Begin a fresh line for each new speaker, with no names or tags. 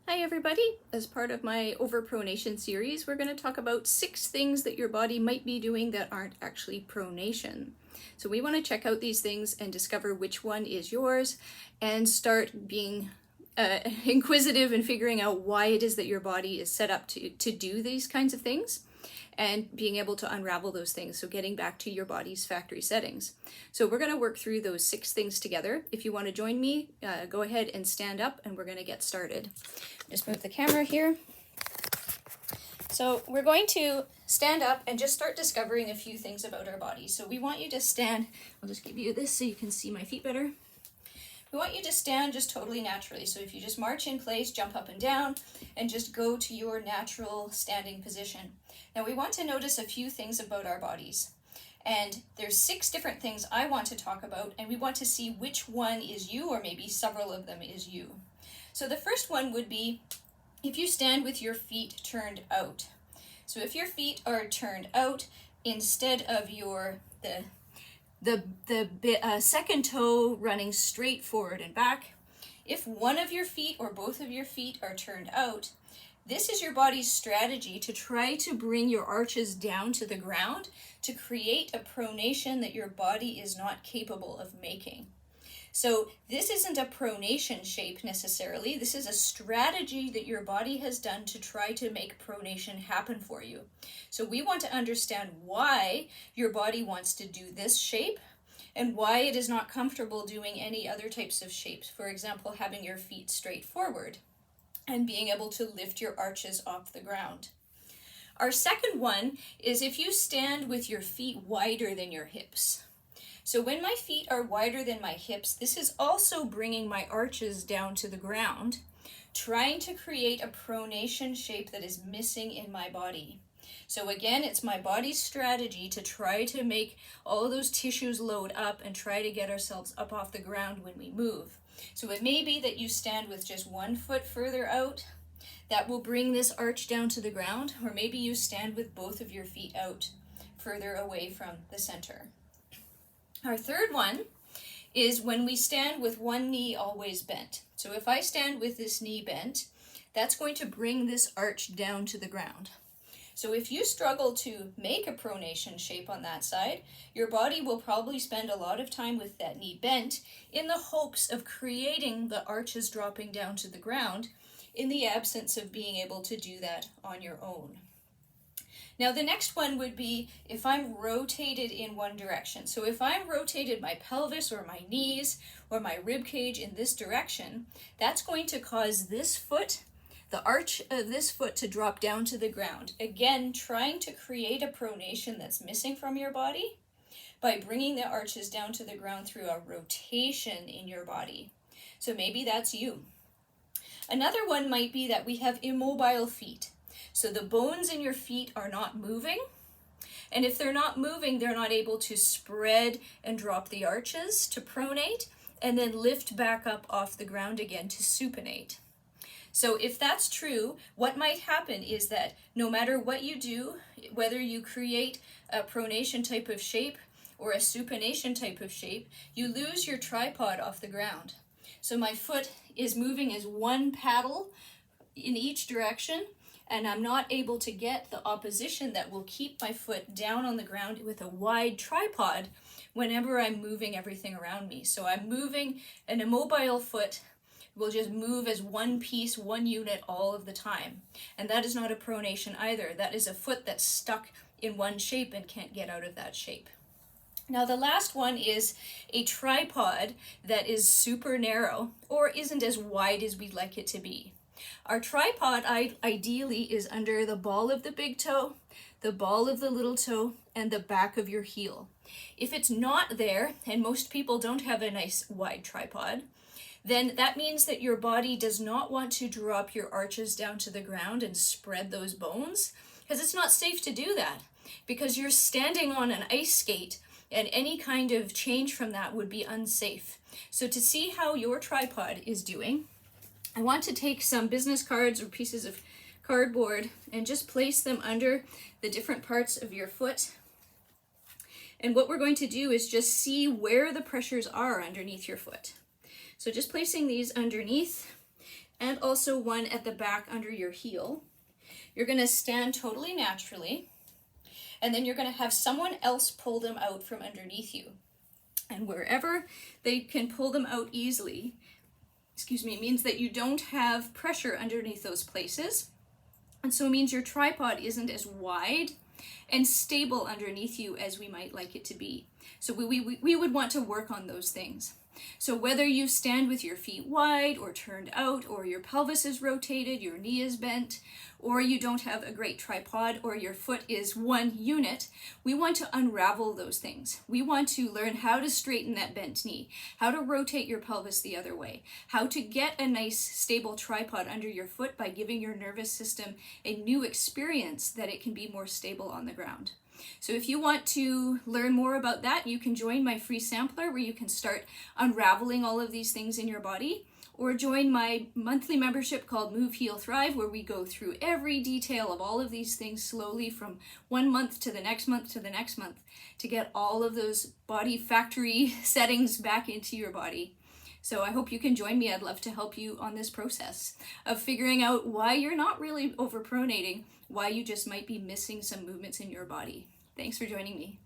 Hi everybody! As part of my overpronation series, we're going to talk about 6 things that your body might be doing that aren't actually pronation. So we want to check out these things and discover which one is yours and start being inquisitive and figuring out why it is that your body is set up to do these kinds of things, and being able to unravel those things, so getting back to your body's factory settings. So we're going to work through those 6 things together. If you want to join me, go ahead and stand up and we're going to get started. Just move the camera here. So we're going to stand up and just start discovering a few things about our body. So we want you to stand, I'll just give you this so you can see my feet better. We want you to stand just totally naturally. So if you just march in place, jump up and down, and just go to your natural standing position. Now we want to notice a few things about our bodies. And there's 6 different things I want to talk about, and we want to see which one is you, or maybe several of them is you. So the first one would be if you stand with your feet turned out. So if your feet are turned out instead of the second toe running straight forward and back, if one of your feet or both of your feet are turned out, this is your body's strategy to try to bring your arches down to the ground to create a pronation that your body is not capable of making. So this isn't a pronation shape necessarily. This is a strategy that your body has done to try to make pronation happen for you. So we want to understand why your body wants to do this shape and why it is not comfortable doing any other types of shapes. For example, having your feet straight forward and being able to lift your arches off the ground. Our second one is if you stand with your feet wider than your hips. So when my feet are wider than my hips, this is also bringing my arches down to the ground, trying to create a pronation shape that is missing in my body. So again, it's my body's strategy to try to make all those tissues load up and try to get ourselves up off the ground when we move. So it may be that you stand with just one foot further out. That will bring this arch down to the ground, or maybe you stand with both of your feet out further away from the center. Our third one is when we stand with one knee always bent. So if I stand with this knee bent, that's going to bring this arch down to the ground. So if you struggle to make a pronation shape on that side, your body will probably spend a lot of time with that knee bent in the hopes of creating the arches dropping down to the ground in the absence of being able to do that on your own. Now the next one would be if I'm rotated in one direction. So if I'm rotated my pelvis or my knees or my rib cage in this direction, that's going to cause this foot, the arch of this foot, to drop down to the ground. Again, trying to create a pronation that's missing from your body by bringing the arches down to the ground through a rotation in your body. So maybe that's you. Another one might be that we have immobile feet. So the bones in your feet are not moving, and if they're not moving, they're not able to spread and drop the arches to pronate, and then lift back up off the ground again to supinate. So if that's true, what might happen is that no matter what you do, whether you create a pronation type of shape or a supination type of shape, you lose your tripod off the ground. So my foot is moving as one paddle in each direction, and I'm not able to get the opposition that will keep my foot down on the ground with a wide tripod whenever I'm moving everything around me. So I'm moving, an immobile foot will just move as one piece, one unit all of the time. And that is not a pronation either. That is a foot that's stuck in one shape and can't get out of that shape. Now the last one is a tripod that is super narrow or isn't as wide as we'd like it to be. Our tripod ideally is under the ball of the big toe, the ball of the little toe, and the back of your heel. If it's not there, and most people don't have a nice wide tripod, then that means that your body does not want to drop your arches down to the ground and spread those bones, because it's not safe to do that, because you're standing on an ice skate and any kind of change from that would be unsafe. So to see how your tripod is doing, I want to take some business cards or pieces of cardboard and just place them under the different parts of your foot. And what we're going to do is just see where the pressures are underneath your foot. So just placing these underneath, and also one at the back under your heel. You're going to stand totally naturally, and then you're going to have someone else pull them out from underneath you. And wherever they can pull them out easily, means that you don't have pressure underneath those places. And so it means your tripod isn't as wide and stable underneath you as we might like it to be. So we would want to work on those things. So whether you stand with your feet wide or turned out, or your pelvis is rotated, your knee is bent, or you don't have a great tripod, or your foot is one unit, we want to unravel those things. We want to learn how to straighten that bent knee, how to rotate your pelvis the other way, how to get a nice stable tripod under your foot by giving your nervous system a new experience that it can be more stable on the ground. So if you want to learn more about that, you can join my free sampler where you can start unraveling all of these things in your body, or join my monthly membership called Move, Heal, Thrive, where we go through every detail of all of these things slowly from 1 month to the next month to the next month to get all of those body factory settings back into your body. So I hope you can join me. I'd love to help you on this process of figuring out why you're not really overpronating, why you just might be missing some movements in your body. Thanks for joining me.